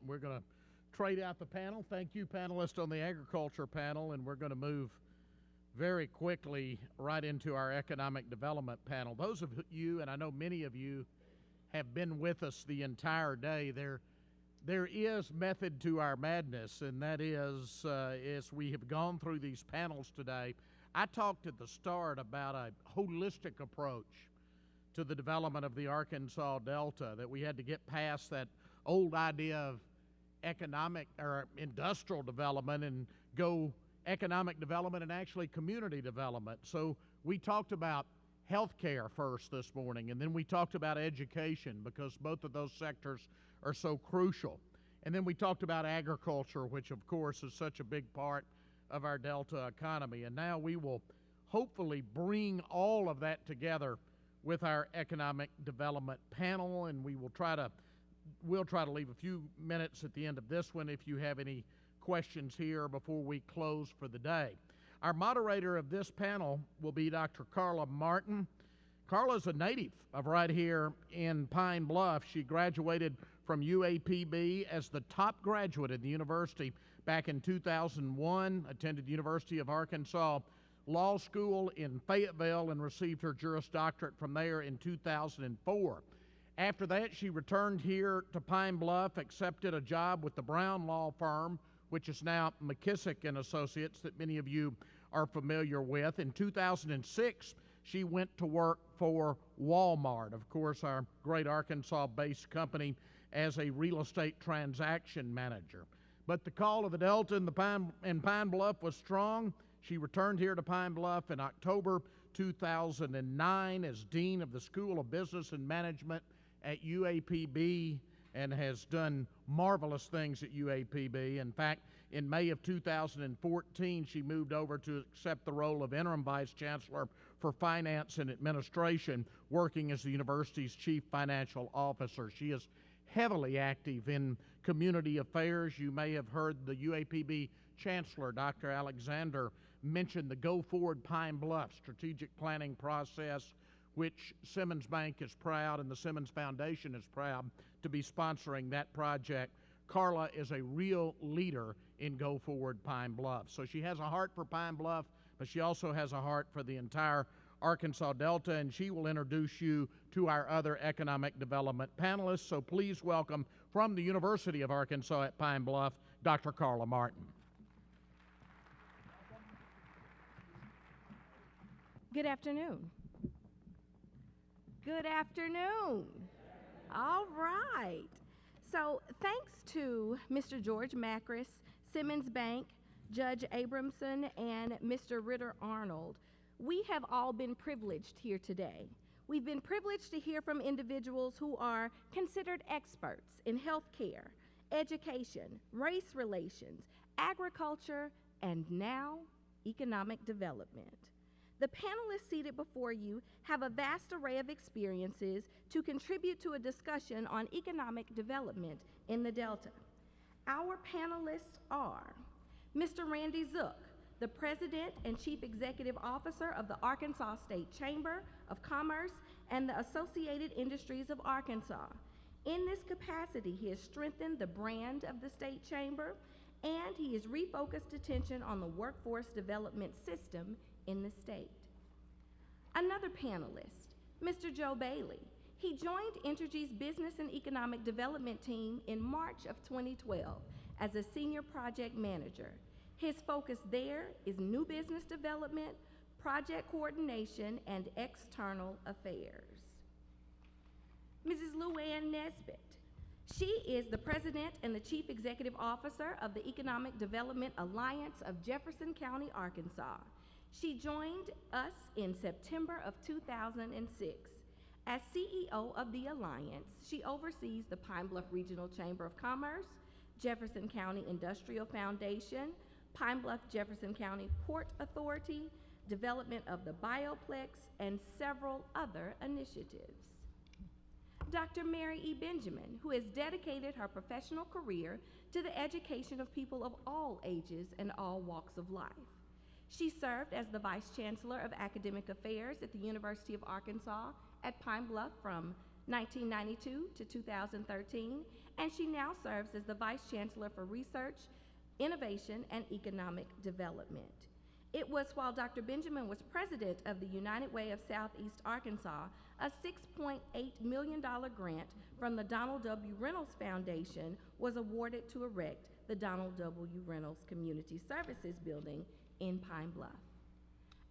We're going to trade out the panel. Thank you, panelists on the agriculture panel, and we're going to move very quickly right into our economic development panel. Those of you, and I know many of you, have been with us the entire day. There is method to our madness, and that is, as we have gone through these panels today, I talked at the start about a holistic approach to the development of the Arkansas Delta, that we had to get past that old idea of economic or industrial development and go economic development and actually community development. So we talked about healthcare first this morning, and then we talked about education, because both of those sectors are so crucial. And then we talked about agriculture, which of course is such a big part of our Delta economy. And now we will hopefully bring all of that together with our economic development panel, and we'll try to leave a few minutes at the end of this one if you have any questions here before we close for the day. Our moderator of this panel will be Dr. Carla Martin. Carla's a native of right here in Pine Bluff. She graduated from UAPB as the top graduate in the university back in 2001, attended the University of Arkansas Law School in Fayetteville, and received her Juris Doctorate from there in 2004. After that, she returned here to Pine Bluff, accepted a job with the Brown Law Firm, which is now McKissick and Associates, that many of you are familiar with. In 2006, she went to work for Walmart, of course, our great Arkansas-based company, as a real estate transaction manager. But the call of the Delta and Pine Bluff was strong. She returned here to Pine Bluff in October 2009 as Dean of the School of Business and Management at UAPB, and has done marvelous things at UAPB. In fact, in May of 2014, she moved over to accept the role of Interim Vice Chancellor for Finance and Administration, working as the university's Chief Financial Officer. She is heavily active in community affairs. You may have heard the UAPB Chancellor, Dr. Alexander, mention the Go Forward Pine Bluff strategic planning process, which Simmons Bank is proud, and the Simmons Foundation is proud to be sponsoring that project. Carla is a real leader in Go Forward Pine Bluff. So she has a heart for Pine Bluff, but she also has a heart for the entire Arkansas Delta, and she will introduce you to our other economic development panelists. So please welcome, from the University of Arkansas at Pine Bluff, Dr. Carla Martin. Good afternoon. Good afternoon. All right. So thanks to Mr. George Macris, Simmons Bank, Judge Abramson, and Mr. Ritter Arnold, we have all been privileged here today. We've been privileged to hear from individuals who are considered experts in healthcare, education, race relations, agriculture, and now economic development. The panelists seated before you have a vast array of experiences to contribute to a discussion on economic development in the Delta. Our panelists are Mr. Randy Zook, the President and Chief Executive Officer of the Arkansas State Chamber of Commerce and the Associated Industries of Arkansas. In this capacity, he has strengthened the brand of the State Chamber, and he has refocused attention on the workforce development system in the state. Another panelist, Mr. Joe Bailey. He joined Entergy's Business and Economic Development team in March of 2012 as a senior project manager. His focus there is new business development, project coordination, and external affairs. Mrs. Ann Nisbett. She is the President and the Chief Executive Officer of the Economic Development Alliance of Jefferson County, Arkansas. She joined us in September of 2006. As CEO of the Alliance, she oversees the Pine Bluff Regional Chamber of Commerce, Jefferson County Industrial Foundation, Pine Bluff Jefferson County Port Authority, development of the Bioplex, and several other initiatives. Dr. Mary E. Benjamin, who has dedicated her professional career to the education of people of all ages and all walks of life. She served as the Vice Chancellor of Academic Affairs at the University of Arkansas at Pine Bluff from 1992 to 2013, and she now serves as the Vice Chancellor for Research, Innovation, and Economic Development. It was while Dr. Benjamin was president of the United Way of Southeast Arkansas, a $6.8 million grant from the Donald W. Reynolds Foundation was awarded to erect the Donald W. Reynolds Community Services Building in Pine Bluff.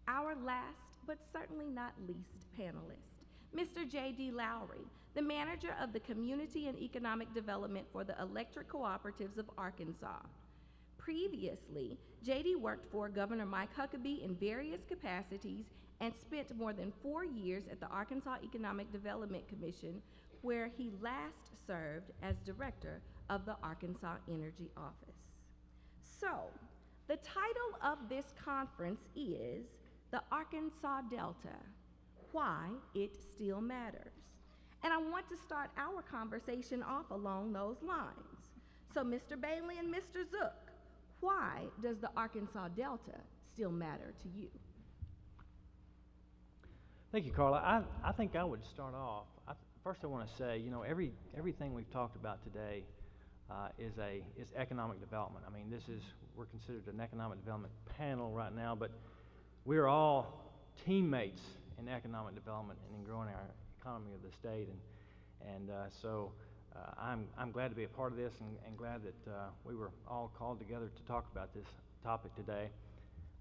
Our last, but certainly not least, panelist, Mr. JD Lowery, the manager of the Community and Economic Development for the Electric Cooperatives of Arkansas. Previously, JD worked for Governor Mike Huckabee in various capacities and spent more than 4 years at the Arkansas Economic Development Commission, where he last served as director of the Arkansas Energy Office. So, the title of this conference is The Arkansas Delta, Why It Still Matters. And I want to start our conversation off along those lines. So, Mr. Bailey and Mr. Zook, why does the Arkansas Delta still matter to you? Thank you, Carla. I think I would start off. First, I want to say, you know, everything we've talked about today is economic development. I mean, we're considered an economic development panel right now, but we're all teammates in economic development and in growing our economy of the state. So I'm glad to be a part of this and glad that we were all called together to talk about this topic today.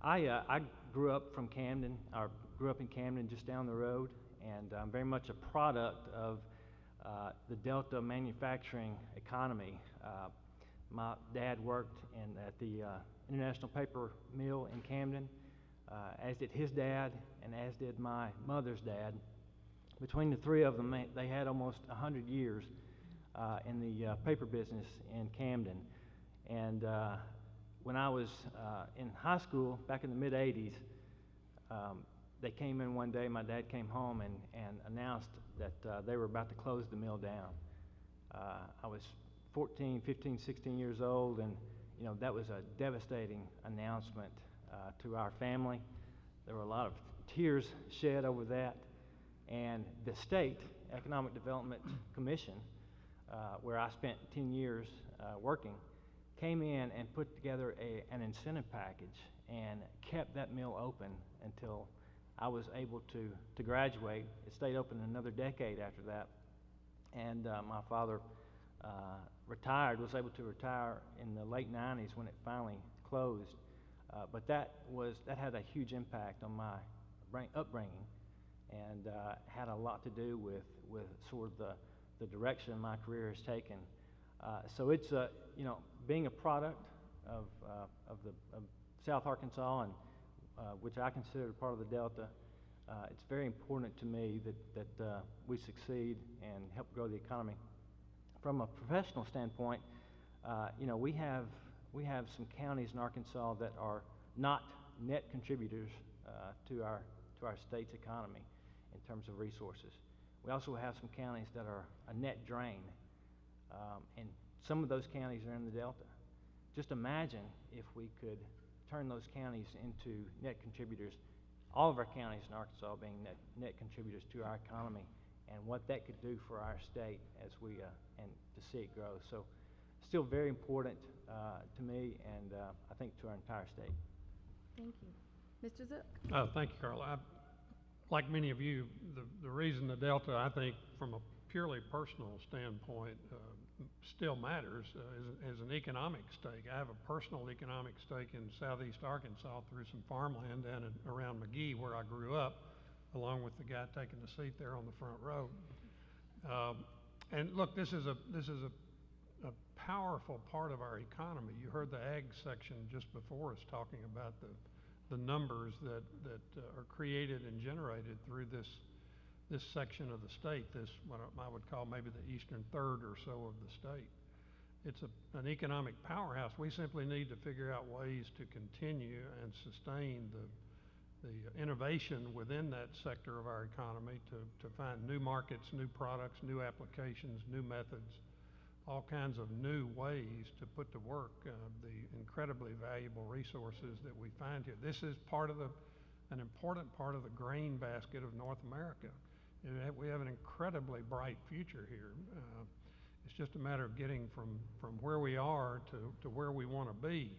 I grew up from Camden, or grew up in Camden just down the road, and I'm very much a product of the Delta manufacturing economy. My dad worked at the International Paper Mill in Camden, as did his dad, and as did my mother's dad. Between the three of them, they had almost 100 years in the paper business in Camden. And when I was in high school, back in the mid-'80s, they came in one day, my dad came home and announced that they were about to close the mill down. I was 14, 15, 16 years old, and you know, that was a devastating announcement to our family. There were a lot of tears shed over that. And the State Economic Development Commission, where I spent 10 years working, came in and put together an incentive package and kept that mill open until I was able to graduate. It stayed open another decade after that. And my father was able to retire in the late 90s when it finally closed. But that had a huge impact on my upbringing, and had a lot to do with sort of the direction my career has taken. So it's being a product of South Arkansas, and which I consider part of the Delta. It's very important to me that we succeed and help grow the economy. From a professional standpoint, we have some counties in Arkansas that are not net contributors to our state's economy in terms of resources. We also have some counties that are a net drain, and some of those counties are in the Delta. Just imagine if we could turn those counties into net contributors, all of our counties in Arkansas being net contributors to our economy, and what that could do for our state as and to see it grow. So still very important to me, and I think to our entire state. Thank you. Mr. Zook. Thank you, Carla. Like many of you, the reason the Delta, I think, from a purely personal standpoint, still matters as an economic stake. I have a personal economic stake in southeast Arkansas through some farmland down around McGee, where I grew up, along with the guy taking the seat there on the front row. And look, this is a powerful part of our economy. You heard the ag section just before us talking about the numbers that are created and generated through this section of the state, this what I would call maybe the eastern third or so of the state. It's an economic powerhouse. We simply need to figure out ways to continue and sustain the innovation within that sector of our economy to find new markets, new products, new applications, new methods, all kinds of new ways to put to work the incredibly valuable resources that we find here. This is an important part of the grain basket of North America. We have an incredibly bright future here. It's just a matter of getting from where we are to where we want to be.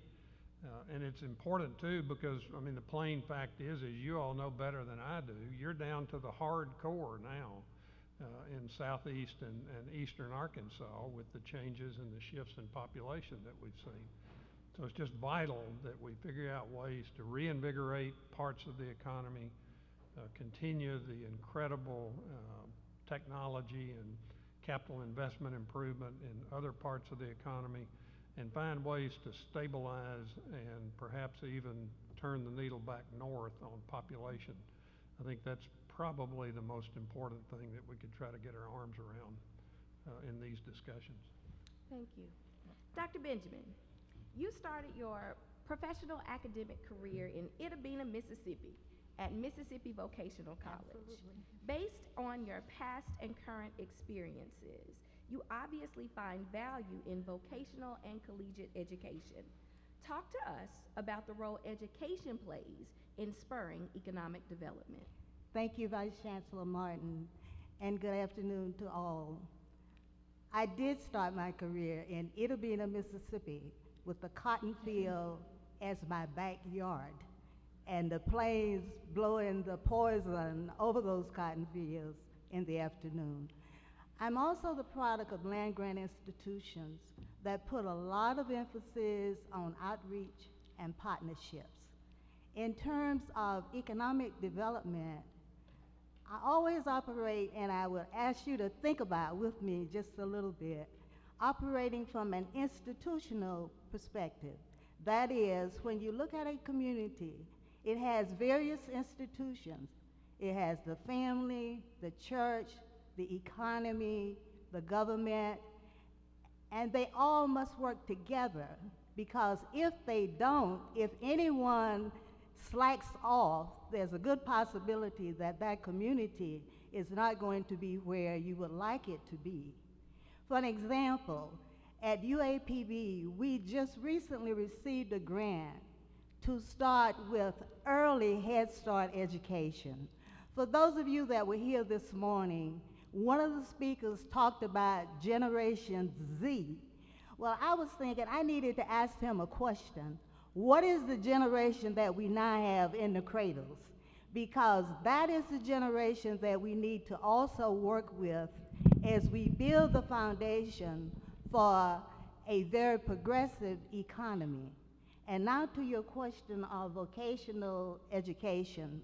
And it's important too because, I mean, the plain fact is, as you all know better than I do, you're down to the hardcore now in southeast and eastern Arkansas with the changes and the shifts in population that we've seen. So it's just vital that we figure out ways to reinvigorate parts of the economy, continue the incredible technology and capital investment improvement in other parts of the economy, and find ways to stabilize and perhaps even turn the needle back north on population. I think that's probably the most important thing that we could try to get our arms around in these discussions. Thank you. Dr. Benjamin, you started your professional academic career in Itta Bena, Mississippi at Mississippi Vocational College. Absolutely. Based on your past and current experiences, you obviously find value in vocational and collegiate education. Talk to us about the role education plays in spurring economic development. Thank you, Vice Chancellor Martin, and good afternoon to all. I did start my career in Itta Bena, Mississippi, with the cotton field as my backyard, and the planes blowing the poison over those cotton fields in the afternoon. I'm also the product of land-grant institutions that put a lot of emphasis on outreach and partnerships. In terms of economic development, I always operate, and I would ask you to think about with me just a little bit, operating from an institutional perspective. That is, when you look at a community, it has various institutions. It has the family, the church, the economy, the government, and they all must work together, because if they don't, if anyone slacks off, there's a good possibility that that community is not going to be where you would like it to be. For an example, at UAPB, we just recently received a grant to start with early Head Start education. For those of you that were here this morning, one of the speakers talked about Generation Z. Well, I was thinking I needed to ask him a question. What is the generation that we now have in the cradles? Because that is the generation that we need to also work with as we build the foundation for a very progressive economy. And now to your question of vocational education.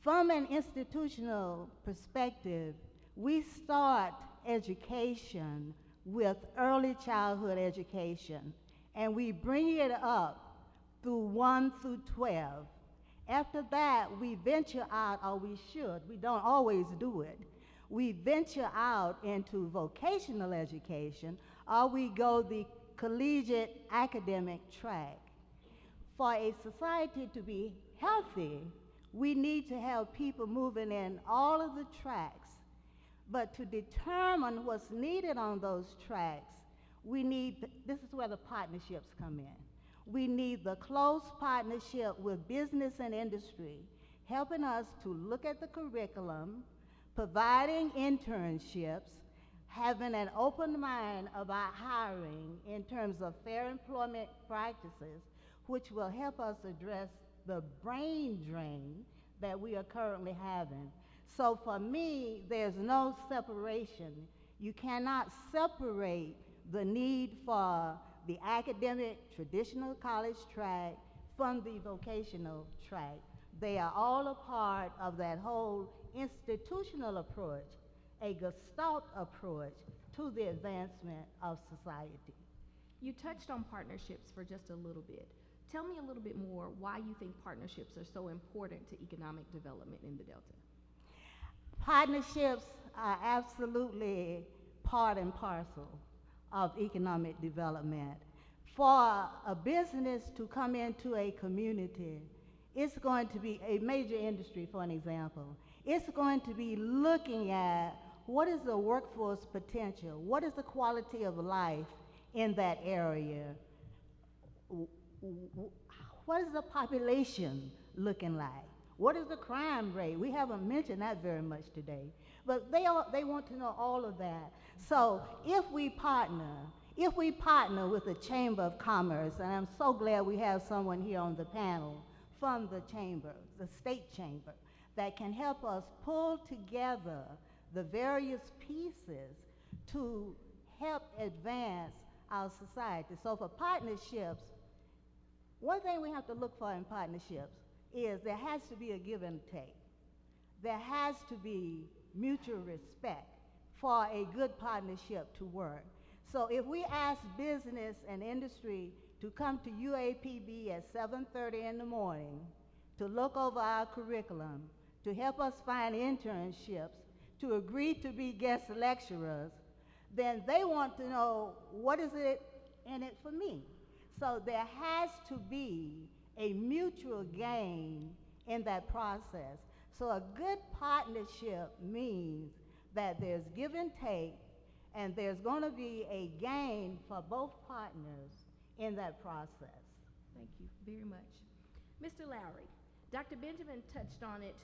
From an institutional perspective, we start education with early childhood education, and we bring it up through 1 through 12. After that, we venture out, or we should, we don't always do it, we venture out into vocational education, or we go the collegiate academic track. For a society to be healthy, we need to have people moving in all of the tracks. But to determine what's needed on those tracks, we need, this is where the partnerships come in. We need the close partnership with business and industry, helping us to look at the curriculum, providing internships, having an open mind about hiring in terms of fair employment practices, which will help us address the brain drain that we are currently having. So for me, there's no separation. You cannot separate the need for the academic traditional college track from the vocational track. They are all a part of that whole institutional approach, a Gestalt approach to the advancement of society. You touched on partnerships for just a little bit. Tell me a little bit more why you think partnerships are so important to economic development in the Delta. Partnerships are absolutely part and parcel of economic development. For a business to come into a community, it's going to be a major industry, for an example. It's going to be looking at what is the workforce potential, what is the quality of life in that area, what is the population looking like, What is the crime rate? We haven't mentioned that very much today. But they want to know all of that. So if we partner with the Chamber of Commerce, and I'm so glad we have someone here on the panel from the Chamber, the State Chamber, that can help us pull together the various pieces to help advance our society. So for partnerships, one thing we have to look for in partnerships is there has to be a give and take. There has to be mutual respect for a good partnership to work. So if we ask business and industry to come to UAPB at 7:30 in the morning to look over our curriculum, to help us find internships, to agree to be guest lecturers, then they want to know, what is it in it for me? So there has to be a mutual gain in that process. So a good partnership means that there's give and take, and there's going to be a gain for both partners in that process. Thank you very much. Mr. Lowery, Dr. Benjamin touched on it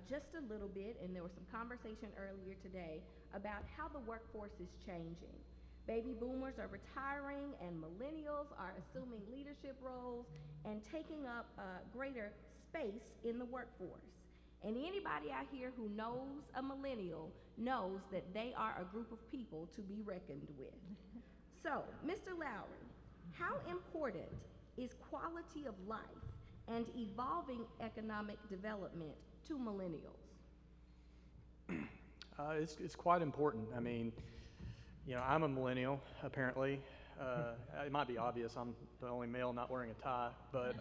just a little bit, and there was some conversation earlier today about how the workforce is changing. Baby boomers are retiring, and millennials are assuming leadership roles and taking up greater space in the workforce. And anybody out here who knows a millennial knows that they are a group of people to be reckoned with. So, Mr. Lowery, how important is quality of life and evolving economic development to millennials? It's quite important. I mean, you know, I'm a millennial, apparently. It might be obvious I'm the only male not wearing a tie, but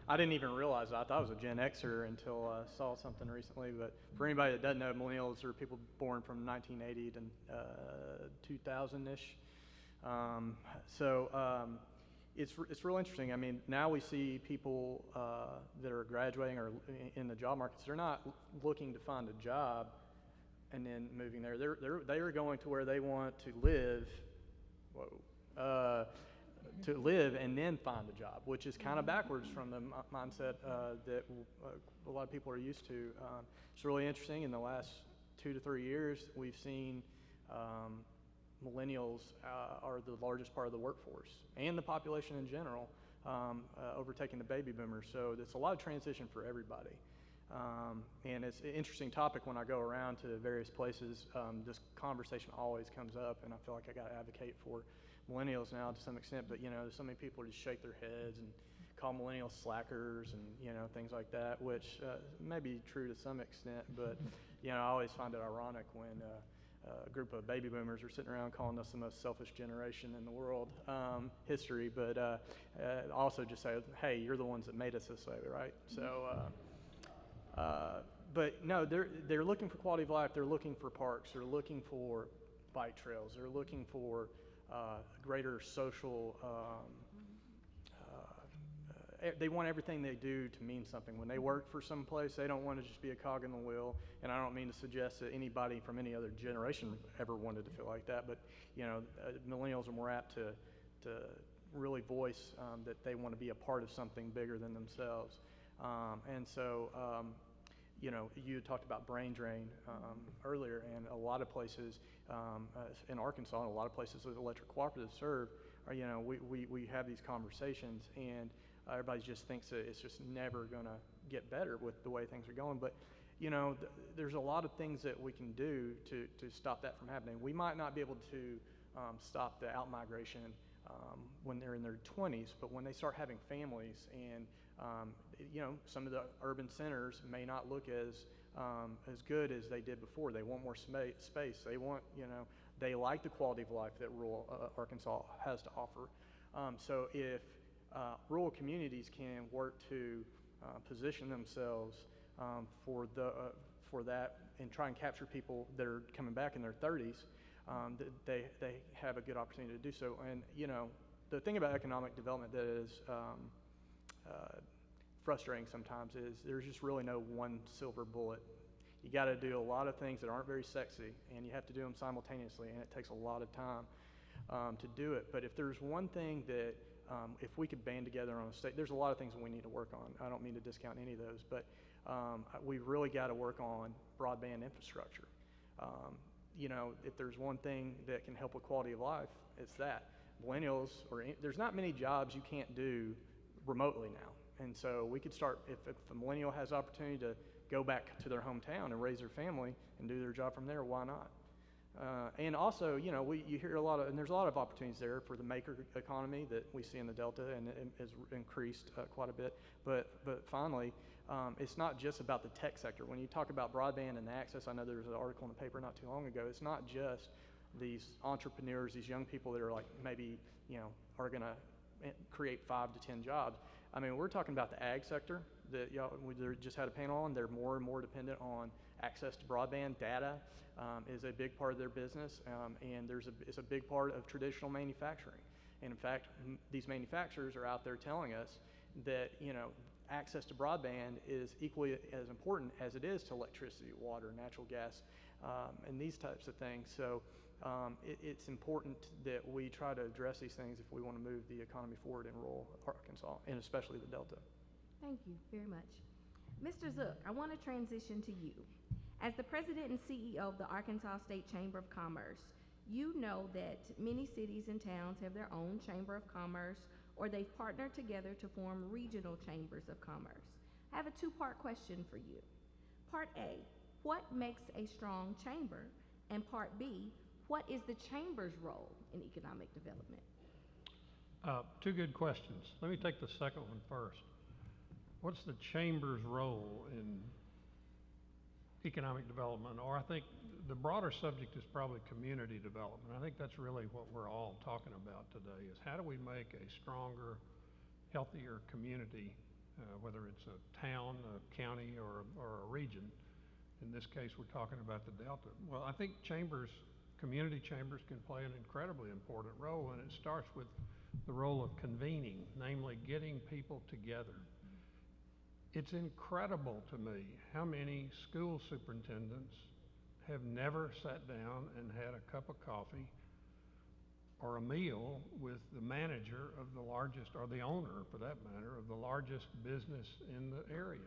I didn't even realize it. I thought I was a Gen Xer until I saw something recently. But for anybody that doesn't know, millennials are people born from 1980 to 2000-ish. It's real interesting. I mean, now we see people that are graduating or in the job markets. They're not looking to find a job and then moving there. They are going to where they want to live. To live and then find a job, which is kind of backwards from the mindset that a lot of people are used to. It's really interesting. In the last 2 to 3 years, we've seen millennials are the largest part of the workforce and the population in general, overtaking the baby boomers. So it's a lot of transition for everybody. And it's an interesting topic when I go around to various places. This conversation always comes up, and I feel like I got to advocate for millennials now to some extent. But, you know, so many people just shake their heads and call millennials slackers and, you know, things like that, which may be true to some extent. But, you know, I always find it ironic when a group of baby boomers are sitting around calling us the most selfish generation in the world history. But also just say, hey, you're the ones that made us this way, right? So, but no, they're looking for quality of life. They're looking for parks. They're looking for bike trails. They're looking for greater social. They want everything they do to mean something. When they work for some place, they don't want to just be a cog in the wheel. And I don't mean to suggest that anybody from any other generation ever wanted to feel like that. But you know, millennials are more apt to really voice that they want to be a part of something bigger than themselves. And so, you know, you talked about brain drain earlier, and a lot of places in Arkansas, and a lot of places that electric cooperatives serve, are, you know, we have these conversations, and everybody just thinks that it's just never going to get better with the way things are going. But, you know, there's a lot of things that we can do to stop that from happening. We might not be able to stop the out-migration when they're in their 20s, but when they start having families and you know, some of the urban centers may not look as good as they did before. They want more space. They want, you know, they like the quality of life that rural Arkansas has to offer. So if rural communities can work to position themselves for that and try and capture people that are coming back in their 30s, they have a good opportunity to do so. And you know, the thing about economic development that is frustrating sometimes is there's just really no one silver bullet. You got to do a lot of things that aren't very sexy, and you have to do them simultaneously, and it takes a lot of time to do it. But if there's one thing that if we could band together on a state, there's a lot of things that we need to work on. I don't mean to discount any of those, but We've really got to work on broadband infrastructure. You know, if there's one thing that can help with quality of life, it's that. Millennials, there's not many jobs you can't do remotely now. And so we could start, if a millennial has opportunity to go back to their hometown and raise their family and do their job from there, why not? And also, you know, you hear a lot of, and there's a lot of opportunities there for the maker economy that we see in the Delta, and it has increased quite a bit. But finally, it's not just about the tech sector. When you talk about broadband and access, I know there was an article in the paper not too long ago. It's not just these entrepreneurs, these young people that are like maybe, you know, are going to create 5 to 10 jobs. I mean, we're talking about the ag sector that we just had a panel on. They're more and more dependent on access to broadband. Data is a big part of their business, and it's a big part of traditional manufacturing. And in fact, these manufacturers are out there telling us that, you know, access to broadband is equally as important as it is to electricity, water, natural gas, and these types of things. So it's important that we try to address these things if we want to move the economy forward in rural Arkansas, and especially the Delta. Thank you very much. Mr. Zook, I want to transition to you. As the president and CEO of the Arkansas State Chamber of Commerce, you know that many cities and towns have their own Chamber of Commerce, or they've partnered together to form regional chambers of commerce. I have a two-part question for you. Part A, what makes a strong chamber? And Part B, what is the chamber's role in economic development? Two good questions. Let me take the second one first. What's the chamber's role in economic development? Or I think the broader subject is probably community development. I think that's really what we're all talking about today, is how do we make a stronger, healthier community, whether it's a town, a county, or a region. In this case, we're talking about the Delta. Well, I think community chambers can play an incredibly important role, and it starts with the role of convening, namely getting people together. It's incredible to me how many school superintendents have never sat down and had a cup of coffee or a meal with the manager of the largest, or the owner for that matter, of the largest business in the area.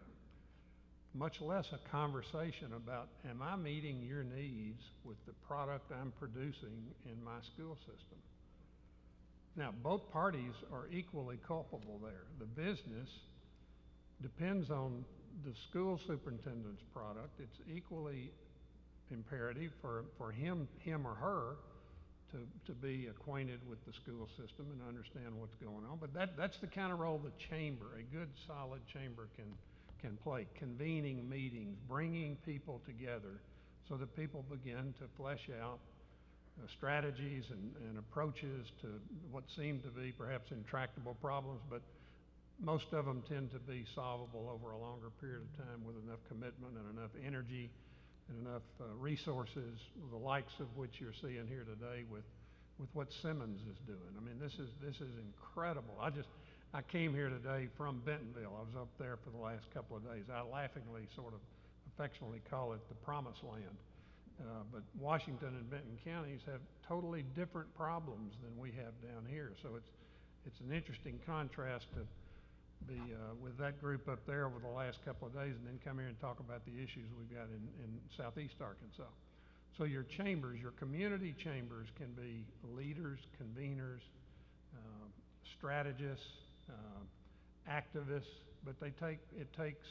Much less a conversation about, am I meeting your needs with the product I'm producing in my school system? Now, both parties are equally culpable there. The business depends on the school superintendent's product. It's equally imperative for him or her to be acquainted with the school system and understand what's going on. But that's the kind of role the chamber, a good solid chamber can play. Convening meetings, bringing people together so that people begin to flesh out strategies and approaches to what seem to be perhaps intractable problems, but most of them tend to be solvable over a longer period of time with enough commitment and enough energy and enough resources, the likes of which you're seeing here today with what Simmons is doing. I mean, this is incredible. I came here today from Bentonville. I was up there for the last couple of days. I laughingly sort of affectionately call it the promised land. But Washington and Benton counties have totally different problems than we have down here. So it's an interesting contrast to be with that group up there over the last couple of days and then come here and talk about the issues we've got in southeast Arkansas. So your chambers, your community chambers can be leaders, conveners, strategists, activists, but it takes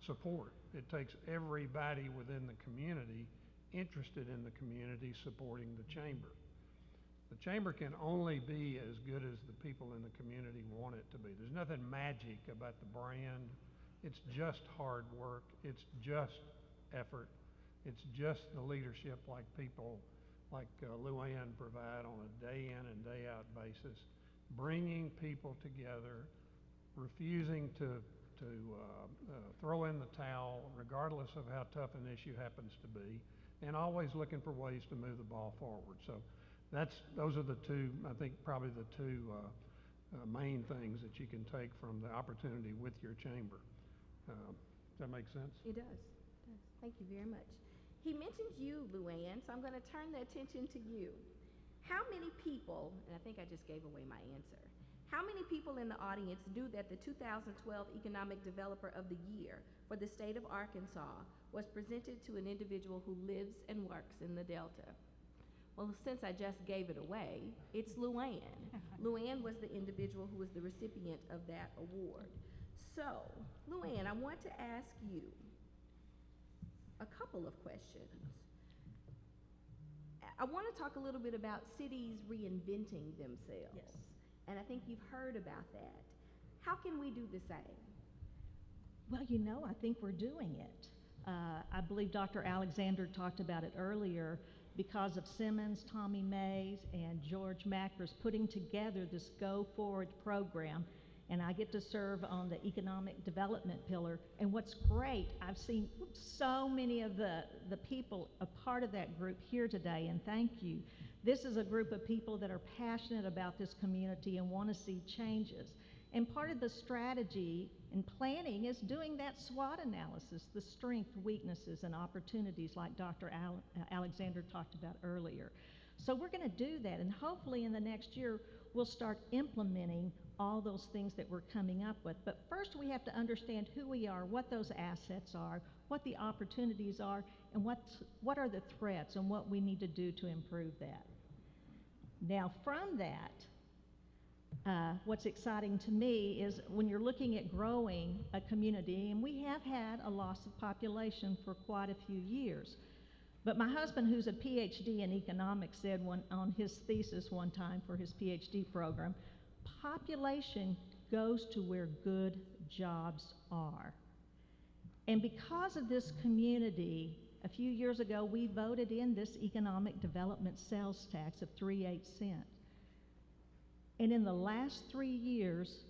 support. It takes everybody within the community interested in the community supporting the chamber. The chamber can only be as good as the people in the community want it to be. There's nothing magic about the brand. It's just hard work. It's just effort. It's just the leadership like people like Lou Ann provide on a day in and day out basis, bringing people together, refusing to throw in the towel regardless of how tough an issue happens to be, and always looking for ways to move the ball forward. So those are the two, I think probably the two main things that you can take from the opportunity with your chamber. Does that make sense? It does. Thank you very much. He mentioned you, Lou Ann, so I'm going to turn the attention to you. How many people, and I think I just gave away my answer, How many people in the audience knew that the 2012 Economic Developer of the Year for the state of Arkansas was presented to an individual who lives and works in the Delta? Well, since I just gave it away, it's Luann. Luann was the individual who was the recipient of that award. So, Luann, I want to ask you a couple of questions. I want to talk a little bit about cities reinventing themselves. Yes. And I think you've heard about that. How can we do the same? Well, you know, I think we're doing it. I believe Dr. Alexander talked about it earlier. Because of Simmons, Tommy Mays, and George Macris putting together this Go Forward program, and I get to serve on the economic development pillar. And what's great, I've seen so many of the people a part of that group here today, and thank you. This is a group of people that are passionate about this community and want to see changes. And part of the strategy and planning is doing that SWOT analysis, the strengths, weaknesses, and opportunities like Dr. Alexander talked about earlier. So we're going to do that, and hopefully in the next year we'll start implementing all those things that we're coming up with. But first we have to understand who we are, what those assets are, what the opportunities are, and what are the threats and what we need to do to improve that. Now from that, what's exciting to me is when you're looking at growing a community, and we have had a loss of population for quite a few years. But my husband, who's a PhD in economics, said on his thesis one time for his PhD program, population goes to where good jobs are. And because of this community, a few years ago, we voted in this economic development sales tax of 3/8 cents. And in the last 3 years,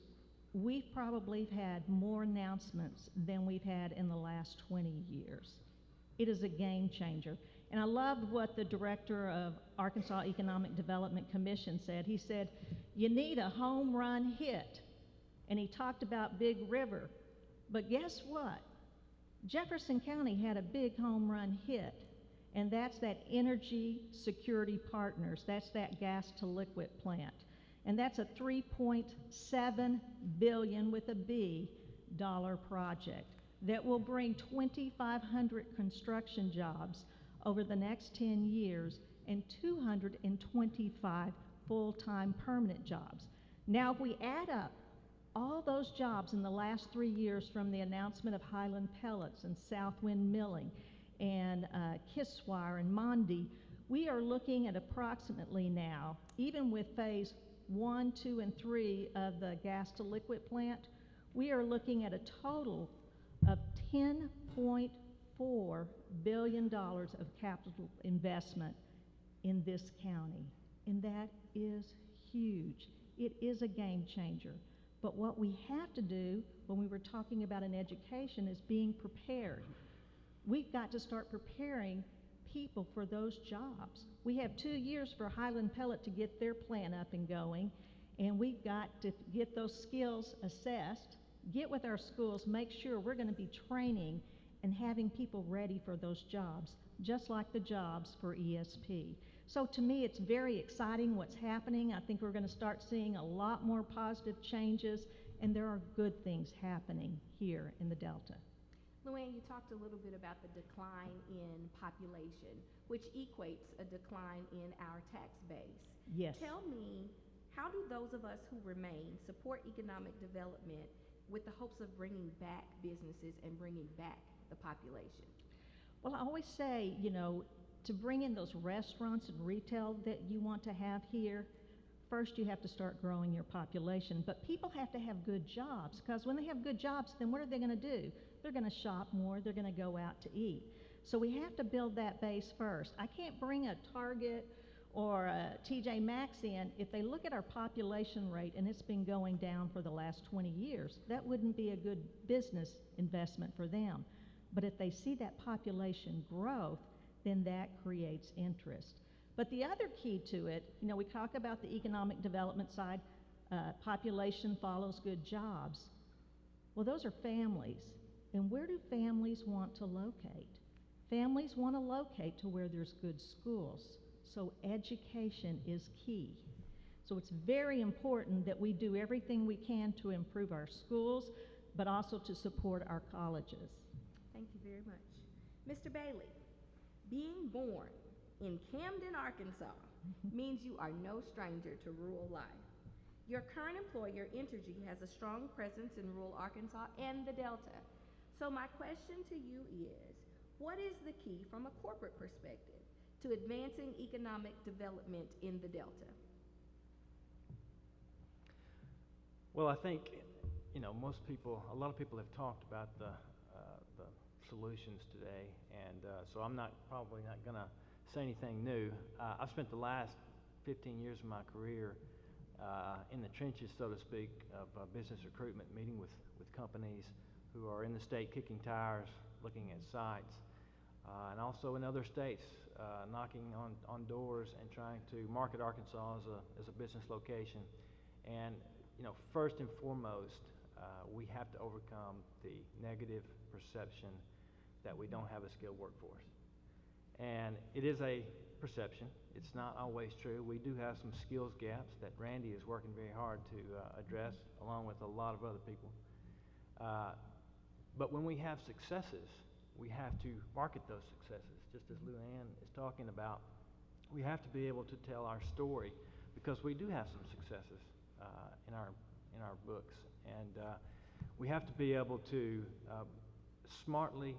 we've probably had more announcements than we've had in the last 20 years. It is a game changer. And I loved what the director of Arkansas Economic Development Commission said. He said, you need a home run hit. And he talked about Big River. But guess what? Jefferson County had a big home run hit. And that's that Energy Security Partners. That's that gas to liquid plant. And that's a $3.7 billion with a B dollar project that will bring 2,500 construction jobs over the next 10 years and 225 full-time permanent jobs. Now, if we add up all those jobs in the last 3 years from the announcement of Highland Pellets and Southwind Milling and Kisswire and Mondi, we are looking at approximately now, even with phase 1, 2, and 3 of the gas to liquid plant, we are looking at a total of $10.4 billion of capital investment in this county. And that is huge. It is a game changer. But what we have to do when we were talking about an education is being prepared. We've got to start preparing people for those jobs. We have 2 years for Highland Pellet to get their plan up and going, and we've got to get those skills assessed, get with our schools, make sure we're going to be training and having people ready for those jobs, just like the jobs for ESP. So to me, it's very exciting what's happening. I think we're going to start seeing a lot more positive changes, and there are good things happening here in the Delta. Luann, you talked a little bit about the decline in population, which equates a decline in our tax base. Yes. Tell me, how do those of us who remain support economic development with the hopes of bringing back businesses and bringing back the population? Well, I always say, you know, to bring in those restaurants and retail that you want to have here, first you have to start growing your population. But people have to have good jobs, because when they have good jobs, then what are they going to do? They're going to shop more, they're going to go out to eat. So we have to build that base first. I can't bring a Target or a TJ Maxx in if they look at our population rate and it's been going down for the last 20 years. That wouldn't be a good business investment for them. But if they see that population growth, then that creates interest. But the other key to it, you know, we talk about the economic development side, population follows good jobs. Well, those are families. And where do families want to locate? Families want to locate to where there's good schools. So education is key. So it's very important that we do everything we can to improve our schools, but also to support our colleges. Thank you very much. Mr. Bailey, being born in Camden, Arkansas means you are no stranger to rural life. Your current employer, Entergy, has a strong presence in rural Arkansas and the Delta. So my question to you is, what is the key from a corporate perspective to advancing economic development in the Delta? Well, I think, you know, a lot of people have talked about the solutions today, and so I'm probably not going to say anything new. I've spent the last 15 years of my career in the trenches, so to speak, of business recruitment, meeting with companies who are in the state kicking tires, looking at sites, and also in other states, knocking on doors and trying to market Arkansas as a business location. And, you know, first and foremost, we have to overcome the negative perception that we don't have a skilled workforce. And it is a perception. It's not always true. We do have some skills gaps that Randy is working very hard to address, along with a lot of other people. But when we have successes, we have to market those successes. Just as Luann is talking about, we have to be able to tell our story, because we do have some successes in our books, and we have to be able to smartly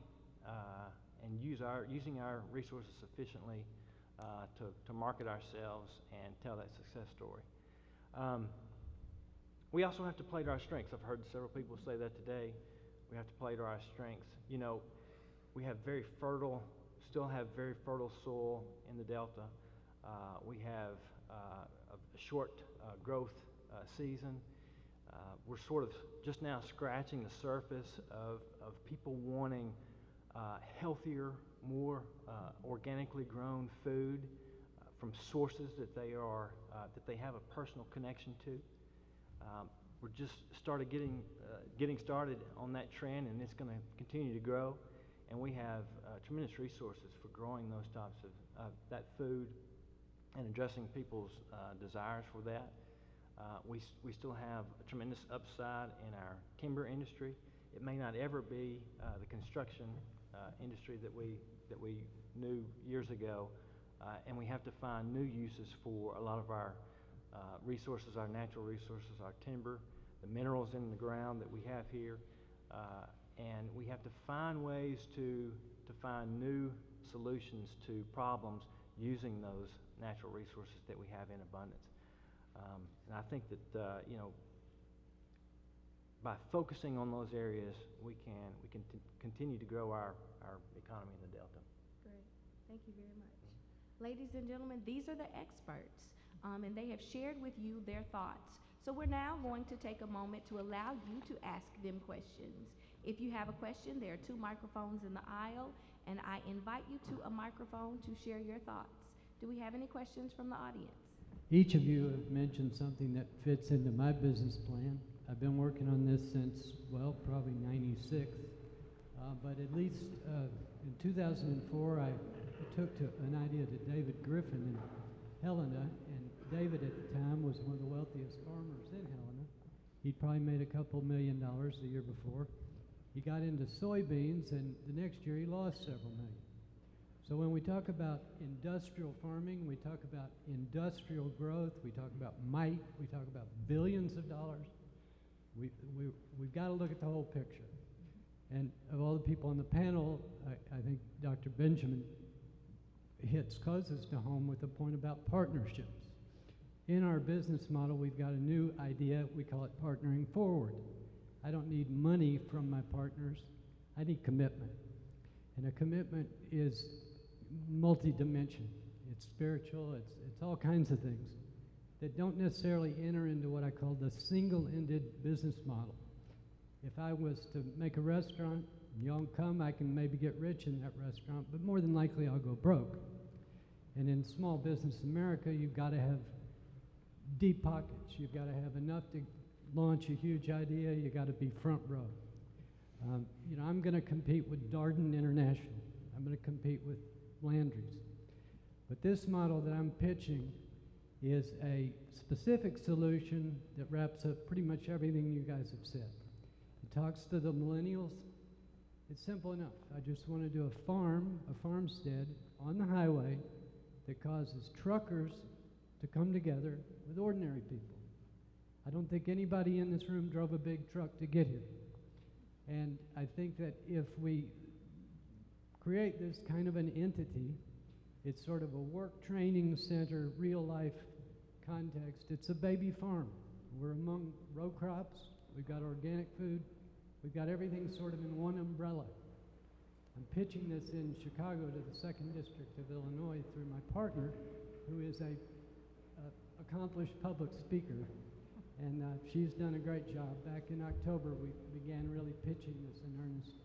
and using our resources sufficiently to market ourselves and tell that success story. We also have to play to our strengths. I've heard several people say that today. We have to play to our strengths. You know, we have still have very fertile soil in the Delta. We have a short growth season. We're sort of just now scratching the surface of people wanting healthier, more organically grown food from sources that they have a personal connection to. We're just getting started on that trend, and it's going to continue to grow. And we have tremendous resources for growing those types of that food and addressing people's desires for that. We still have a tremendous upside in our timber industry. It may not ever be the construction industry that we knew years ago, and we have to find new uses for a lot of our resources, our natural resources, our timber, the minerals in the ground that we have here, and we have to find ways to find new solutions to problems using those natural resources that we have in abundance. And I think that by focusing on those areas, we can continue to grow our economy in the Delta. Great. Thank you very much. Ladies and gentlemen, these are the experts, and they have shared with you their thoughts. So we're now going to take a moment to allow you to ask them questions. If you have a question, there are 2 microphones in the aisle, and I invite you to a microphone to share your thoughts. Do we have any questions from the audience? Each of you have mentioned something that fits into my business plan. I've been working on this since, well, probably '96. But at least in 2004, I took an idea to David Griffin in Helena, and David at the time was one of the wealthiest farmers in Helena. He'd probably made a couple $1 million the year before. He got into soybeans, and the next year he lost several million. So when we talk about industrial farming, we talk about industrial growth, we talk about might, we talk about billions of dollars, we've got to look at the whole picture. And of all the people on the panel, I think Dr. Benjamin hits closest to home with the point about partnerships. In our business model, we've got a new idea, we call it partnering forward. I don't need money from my partners, I need commitment. And a commitment is multi-dimensional. It's spiritual, it's all kinds of things that don't necessarily enter into what I call the single-ended business model. If I was to make a restaurant, y'all come, I can maybe get rich in that restaurant, but more than likely I'll go broke. And in small business America, you've got to have deep pockets. You've got to have enough to launch a huge idea. You've got to be front row. I'm going to compete with Darden International. I'm going to compete with Landry's. But this model that I'm pitching is a specific solution that wraps up pretty much everything you guys have said. It talks to the millennials. It's simple enough. I just want to do a farmstead on the highway that causes truckers to come together with ordinary people. I don't think anybody in this room drove a big truck to get here. And I think that if we create this kind of an entity, it's sort of a work training center, real life context. It's a baby farm. We're among row crops. We've got organic food. We've got everything sort of in one umbrella. I'm pitching this in Chicago to the 2nd District of Illinois through my partner, who is a accomplished public speaker, and she's done a great job. Back in October, we began really pitching this in earnest,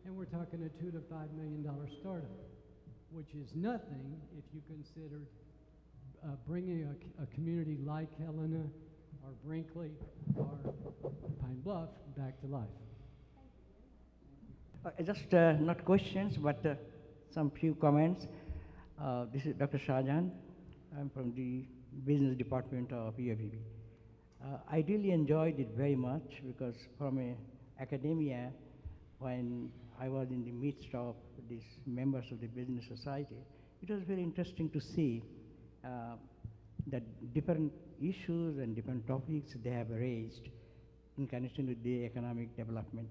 and we're talking a $2 to $5 million startup, which is nothing if you consider bringing a community like Helena or Brinkley or Pine Bluff back to life. Just not questions, but some few comments. This is Dr. Shahjahan. I'm from the business department of UAPB. I really enjoyed it very much because from academia, when I was in the midst of these members of the business society, it was very interesting to see that different issues and different topics they have raised in connection with the economic development.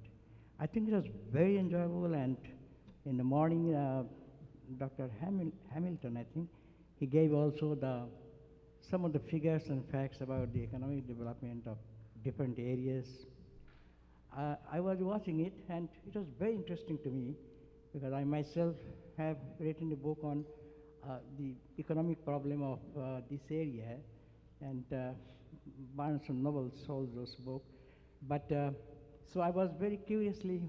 I think it was very enjoyable, and in the morning, Dr. Hamilton, I think, he gave also some of the figures and facts about the economic development of different areas. I was watching it, and it was very interesting to me because I myself have written a book on the economic problem of this area, and Barnes and Noble sold those books. But so I was very curiously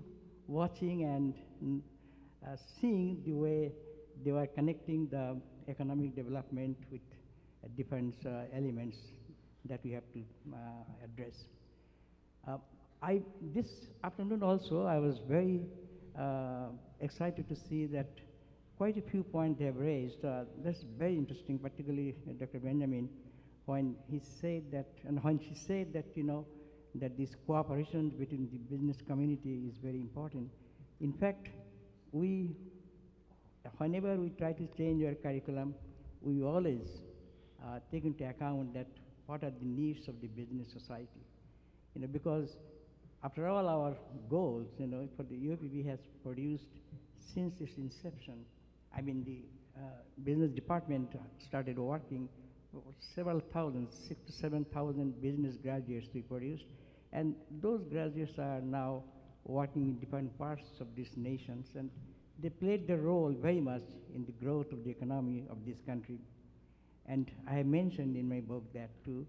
watching and seeing the way they were connecting the economic development with different elements that we have to address. This afternoon also, I was very excited to see that quite a few points they have raised. That's very interesting, particularly Dr. Benjamin, when he said that, and when she said that, that this cooperation between the business community is very important. In fact, whenever we try to change our curriculum, we always take into account that what are the needs of the business society. Because after all our goals, for the UAPB has produced since its inception, the business department started working, several thousand, 6,000 to 7,000 business graduates we produced, and those graduates are now working in different parts of these nations, and they played their role very much in the growth of the economy of this country. And I have mentioned in my book that too.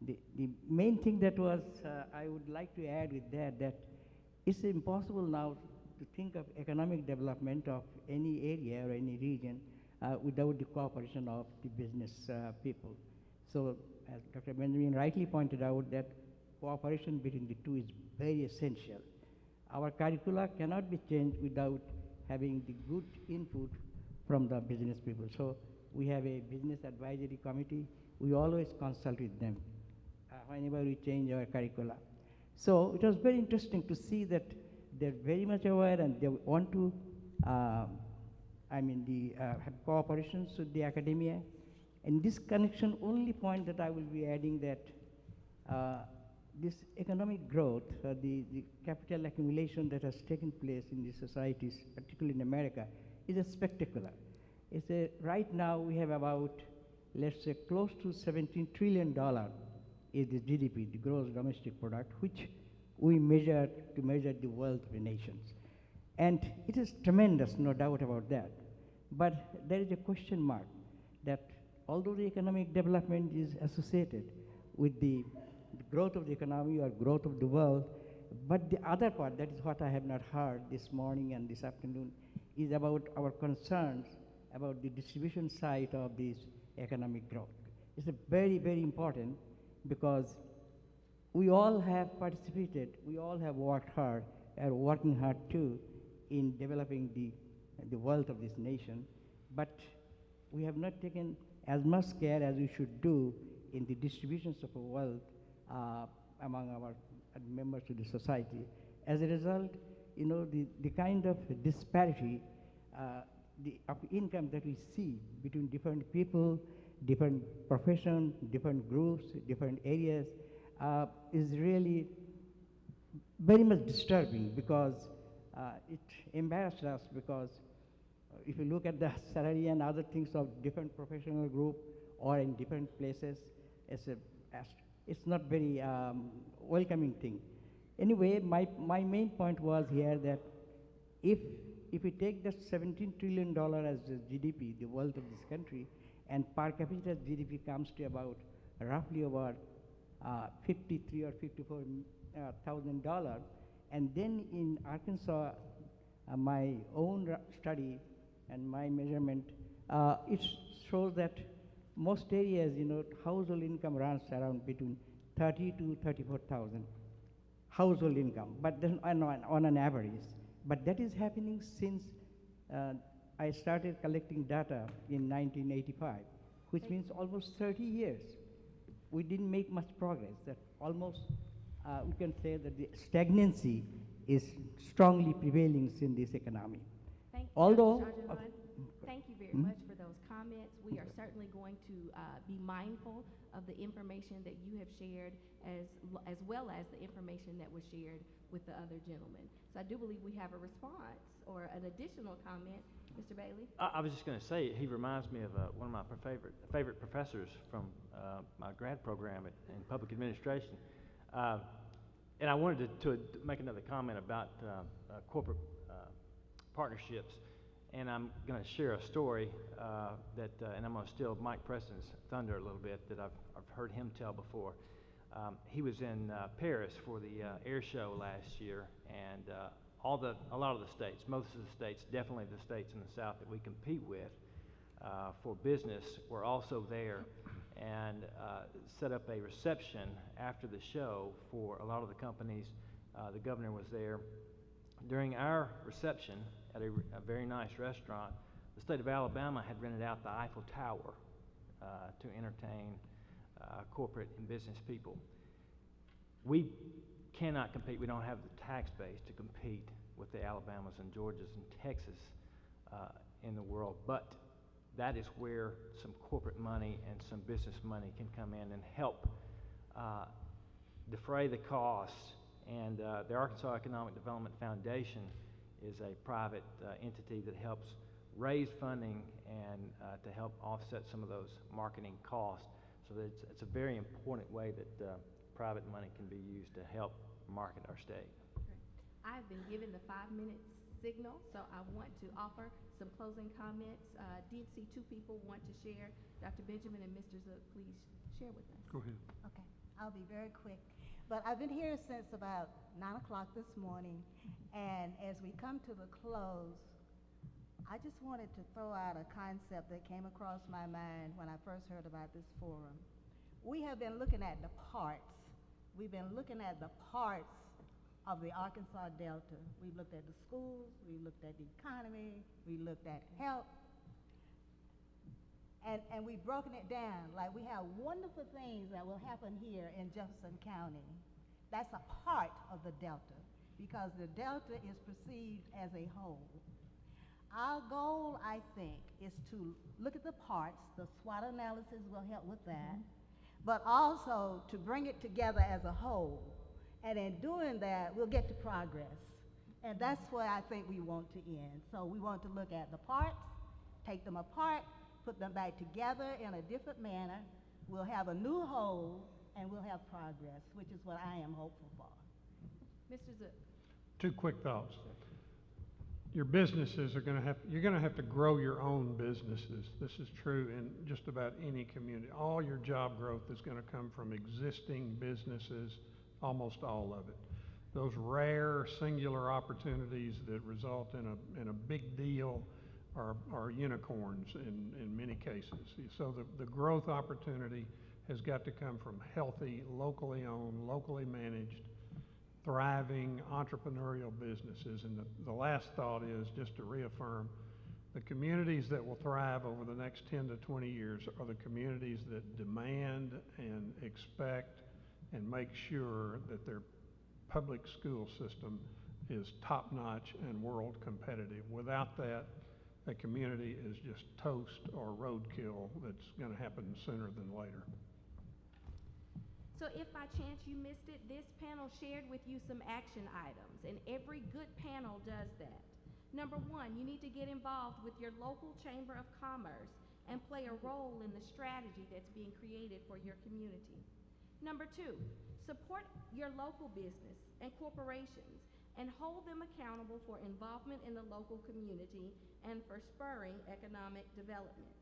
The main thing that was, I would like to add with that it's impossible now to think of economic development of any area or any region without the cooperation of the business people. So as Dr. Benjamin rightly pointed out, that cooperation between the two is very essential. Our curricula cannot be changed without having the good input from the business people. So we have a business advisory committee. We always consult with them whenever we change our curricula. So it was very interesting to see that they're very much aware and they want to have cooperations with the academia. In this connection, only point that I will be adding that this economic growth, the capital accumulation that has taken place in the societies, particularly in America, is a spectacular. Right now we have about, let's say, close to $17 trillion is the GDP, the gross domestic product, which we measure to measure the wealth of the nations. And it is tremendous, no doubt about that. But there is a question mark that although the economic development is associated with the growth of the economy or growth of the world, but the other part, that is what I have not heard this morning and this afternoon, is about our concerns about the distribution side of this economic growth. It's a very, very important, because we all have participated, we all have worked hard, are working hard too, in developing the wealth of this nation. But we have not taken as much care as we should do in the distributions of wealth among our members of the society. As a result, the kind of disparity of income that we see between different people, different professions, different groups, different areas is really very much disturbing, because it embarrasses us, because if you look at the salary and other things of different professional group or in different places, it's not very welcoming thing. Anyway, my main point was here that if we take the $17 trillion as the GDP, the wealth of this country, and per capita GDP comes to about roughly about $53 or $54,000, and then in Arkansas, my own study and my measurement, it shows that most areas, household income runs around between 30 to 34,000 household income, but then on an average. But that is happening since I started collecting data in 1985, which means almost 30 years. We didn't make much progress. That almost, we can say that the stagnancy is strongly prevailing in this economy. Thank you, Although, Dr. Shajan. Thank you very much for those comments. We are certainly going to be mindful of the information that you have shared, as well as the information that was shared with the other gentlemen. So I do believe we have a response or an additional comment. Mr. Bailey? I was just going to say, he reminds me of one of my favorite professors from my grad program in public administration. And I wanted to make another comment about corporate partnerships. And I'm going to share a story and I'm going to steal Mike Preston's thunder a little bit that I've heard him tell before. He was in Paris for the air show last year, and a lot of the states, most of the states, definitely the states in the South that we compete with for business, were also there, and set up a reception after the show for a lot of the companies. The governor was there. During our reception at a very nice restaurant, the state of Alabama had rented out the Eiffel Tower to entertain corporate and business people. We cannot compete. We don't have the tax base to compete with the Alabamas and Georgias and Texas in the world, but that is where some corporate money and some business money can come in and help defray the costs. And the Arkansas Economic Development Foundation is a private entity that helps raise funding and to help offset some of those marketing costs. So that it's a very important way that private money can be used to help market our state. I've been given the 5-minute signal, so I want to offer some closing comments. Did see two people want to share. Dr. Benjamin and Mr. Zook, please share with us. Go ahead. Okay, I'll be very quick. But I've been here since about 9 o'clock this morning, and as we come to the close, I just wanted to throw out a concept that came across my mind when I first heard about this forum. We have been looking at the parts. We've been looking at the parts of the Arkansas Delta. We've looked at the schools, we looked at the economy, we looked at health, and we've broken it down. Like, we have wonderful things that will happen here in Jefferson County. That's a part of the Delta, because the Delta is perceived as a whole. Our goal, I think, is to look at the parts. The SWOT analysis will help with that, but also to bring it together as a whole. And in doing that, we'll get to progress. And that's where I think we want to end. So we want to look at the parts, take them apart, put them back together in a different manner. We'll have a new whole, and we'll have progress, which is what I am hopeful for. Mr. Zook. 2 quick thoughts. Your businesses you're going to have to grow your own businesses. This is true in just about any community. All your job growth is going to come from existing businesses, almost all of it. Those rare singular opportunities that result in a big deal are unicorns in many cases. So the growth opportunity has got to come from healthy, locally owned, locally managed, thriving entrepreneurial businesses. And the last thought is just to reaffirm The communities that will thrive over the next 10 to 20 years are the communities that demand and expect and make sure that their public school system is top-notch and world competitive. Without that, a community is just toast or roadkill that's going to happen sooner than later. So if by chance you missed it, this panel shared with you some action items, and every good panel does that. Number one, you need to get involved with your local Chamber of Commerce and play a role in the strategy that's being created for your community. Number two, support your local business and corporations and hold them accountable for involvement in the local community and for spurring economic development.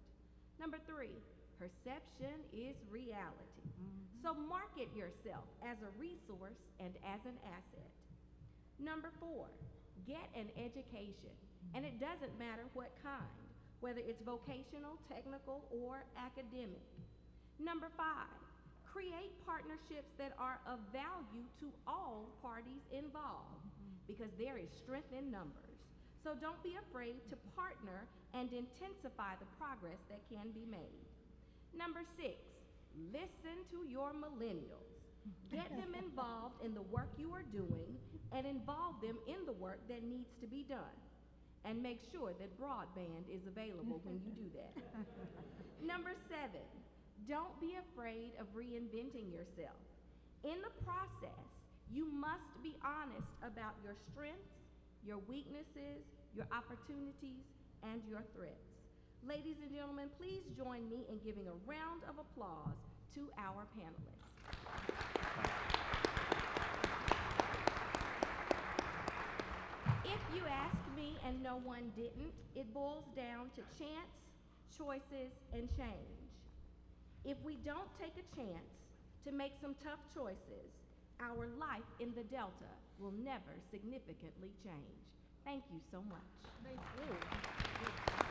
Number three, perception is reality. So market yourself as a resource and as an asset. Number four, get an education, and it doesn't matter what kind, whether it's vocational, technical, or academic. Number five, create partnerships that are of value to all parties involved, because there is strength in numbers. So don't be afraid to partner and intensify the progress that can be made. Number six, listen to your millennials. Get them involved in the work you are doing and involve them in the work that needs to be done. And make sure that broadband is available when you do that. Number seven, don't be afraid of reinventing yourself. In the process, you must be honest about your strengths, your weaknesses, your opportunities, and your threats. Ladies and gentlemen, please join me in giving a round of applause to our panelists. If you ask me and no one didn't, it boils down to chance, choices, and change. If we don't take a chance to make some tough choices, our life in the Delta will never significantly change. Thank you so much. Thank you.